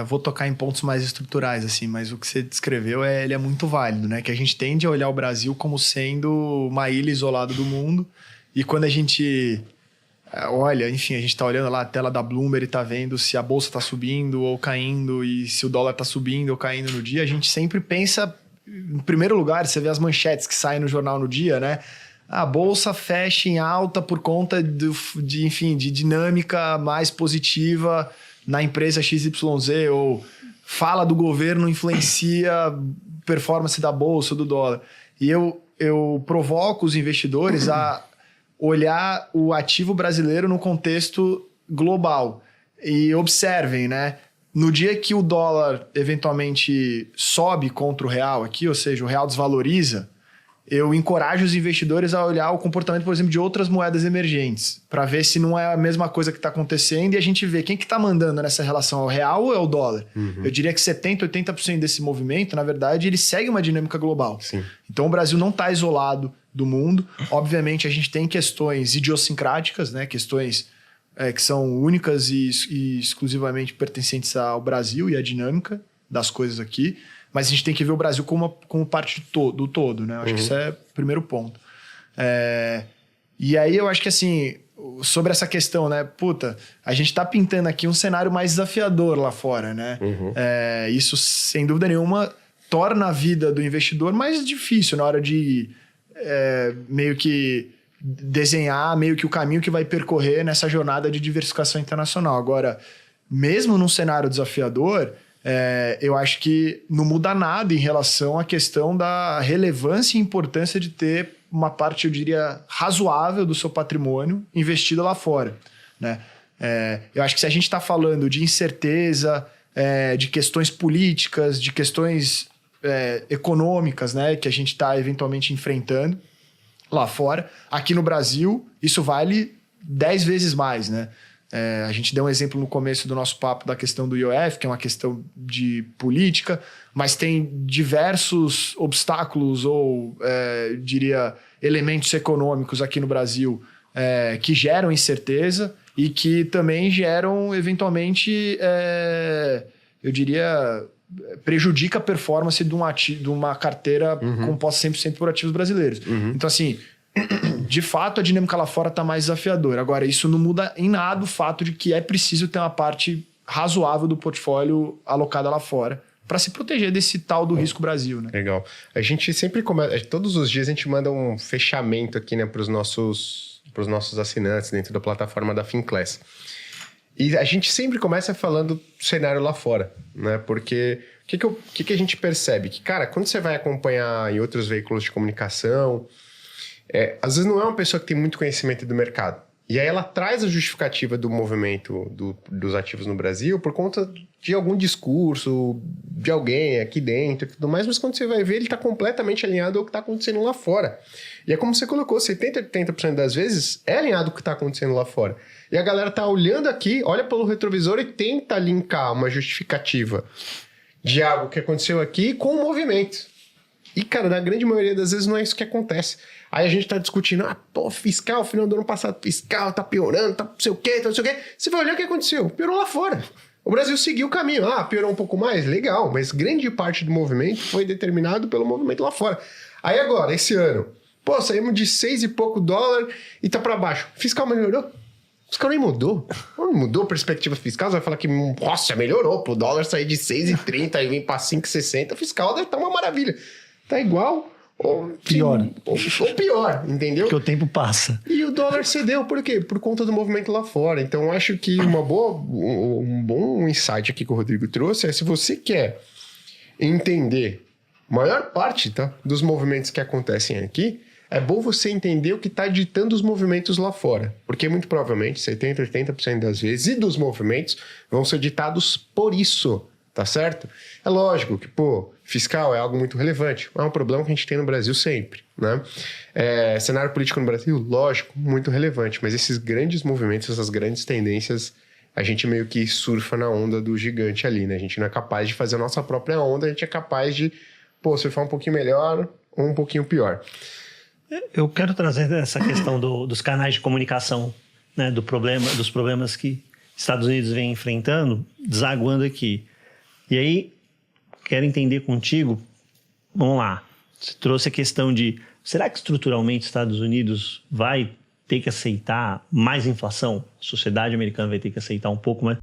vou tocar em pontos mais estruturais, assim, mas o que você descreveu, ele é muito válido, né? Que a gente tende a olhar o Brasil como sendo uma ilha isolada do mundo, e quando a gente olha, enfim, a gente tá olhando lá a tela da Bloomberg e tá vendo se a bolsa tá subindo ou caindo, e se o dólar tá subindo ou caindo no dia, a gente sempre pensa, em primeiro lugar, você vê as manchetes que saem no jornal no dia, né? A bolsa fecha em alta por conta de dinâmica mais positiva na empresa XYZ, ou fala do governo influencia a performance da bolsa, do dólar. E eu provoco os investidores a olhar o ativo brasileiro no contexto global. E observem, né? No dia que o dólar eventualmente sobe contra o real aqui, ou seja, o real desvaloriza, eu encorajo os investidores a olhar o comportamento, por exemplo, de outras moedas emergentes, para ver se não é a mesma coisa que está acontecendo, e a gente vê quem que está mandando nessa relação, é o real ou é o dólar. Eu diria que 70%, 80% desse movimento, na verdade, ele segue uma dinâmica global. Sim. Então o Brasil não está isolado do mundo. Obviamente, a gente tem questões idiosincráticas, né? Questões que são únicas e exclusivamente pertencentes ao Brasil e à dinâmica das coisas aqui. Mas a gente tem que ver o Brasil como parte do todo, né? Eu acho que isso é o primeiro ponto. E aí eu acho que, assim, sobre essa questão, né? Puta, a gente tá pintando aqui um cenário mais desafiador lá fora, né? Isso, sem dúvida nenhuma, torna a vida do investidor mais difícil na hora de meio que desenhar meio que o caminho que vai percorrer nessa jornada de diversificação internacional. Agora, mesmo num cenário desafiador, eu acho que não muda nada em relação à questão da relevância e importância de ter uma parte, eu diria, razoável do seu patrimônio investida lá fora, né? Eu acho que se a gente está falando de incerteza, de questões políticas, de questões econômicas, né, que a gente está eventualmente enfrentando lá fora, aqui no Brasil, isso vale 10 vezes mais, né? A gente deu um exemplo no começo do nosso papo da questão do IOF, que é uma questão de política, mas tem diversos obstáculos ou, diria, elementos econômicos aqui no Brasil que geram incerteza e que também geram, eventualmente, eu diria, prejudica a performance de uma carteira composta 100% por ativos brasileiros. Então, assim, de fato, a dinâmica lá fora está mais desafiadora. Agora, isso não muda em nada o fato de que é preciso ter uma parte razoável do portfólio alocada lá fora para se proteger desse tal do risco Brasil, né? Legal. A gente sempre começa... Todos os dias a gente manda um fechamento aqui, né, para os nossos assinantes dentro da plataforma da Finclass. E a gente sempre começa falando do cenário lá fora, né? Porque o que a gente percebe? Que, cara, quando você vai acompanhar em outros veículos de comunicação... às vezes não é uma pessoa que tem muito conhecimento do mercado. E aí ela traz a justificativa do movimento dos ativos no Brasil por conta de algum discurso de alguém aqui dentro e tudo mais, mas quando você vai ver, ele está completamente alinhado ao que está acontecendo lá fora. E é como você colocou, 70%, 80% das vezes é alinhado ao que está acontecendo lá fora. E a galera tá olhando aqui, olha pelo retrovisor e tenta linkar uma justificativa de algo que aconteceu aqui com o movimento. E, cara, na grande maioria das vezes não é isso que acontece. Aí a gente tá discutindo, fiscal, final do ano passado, fiscal, tá piorando, tá não sei o quê, tá não sei o quê. Você vai olhar o que aconteceu, piorou lá fora. O Brasil seguiu o caminho, piorou um pouco mais, legal, mas grande parte do movimento foi determinado pelo movimento lá fora. Aí agora, esse ano, saímos de 6 e pouco dólar e tá pra baixo. Fiscal melhorou? O fiscal nem mudou. Não mudou a perspectiva fiscal, você vai falar que, nossa, melhorou, pro dólar sair de 6,30 e vir pra 5,60, o fiscal deve estar uma maravilha. Tá igual ou pior. Ou pior, entendeu? Porque o tempo passa. E o dólar cedeu, por quê? Por conta do movimento lá fora. Então, eu acho que um bom insight aqui que o Rodrigo trouxe é se você quer entender a maior parte dos movimentos que acontecem aqui, é bom você entender o que está ditando os movimentos lá fora. Porque muito provavelmente 70%, 80% das vezes e dos movimentos vão ser ditados por isso. Tá certo? É lógico que, fiscal é algo muito relevante. É um problema que a gente tem no Brasil sempre, né? Cenário político no Brasil, lógico, muito relevante. Mas esses grandes movimentos, essas grandes tendências, a gente meio que surfa na onda do gigante ali, né? A gente não é capaz de fazer a nossa própria onda, a gente é capaz de, surfar um pouquinho melhor ou um pouquinho pior. Eu quero trazer essa questão dos canais de comunicação, né? Dos problemas que Estados Unidos vem enfrentando, desaguando aqui. E aí, quero entender contigo, vamos lá, você trouxe a questão de, será que estruturalmente os Estados Unidos vai ter que aceitar mais inflação? A sociedade americana vai ter que aceitar um pouco mais?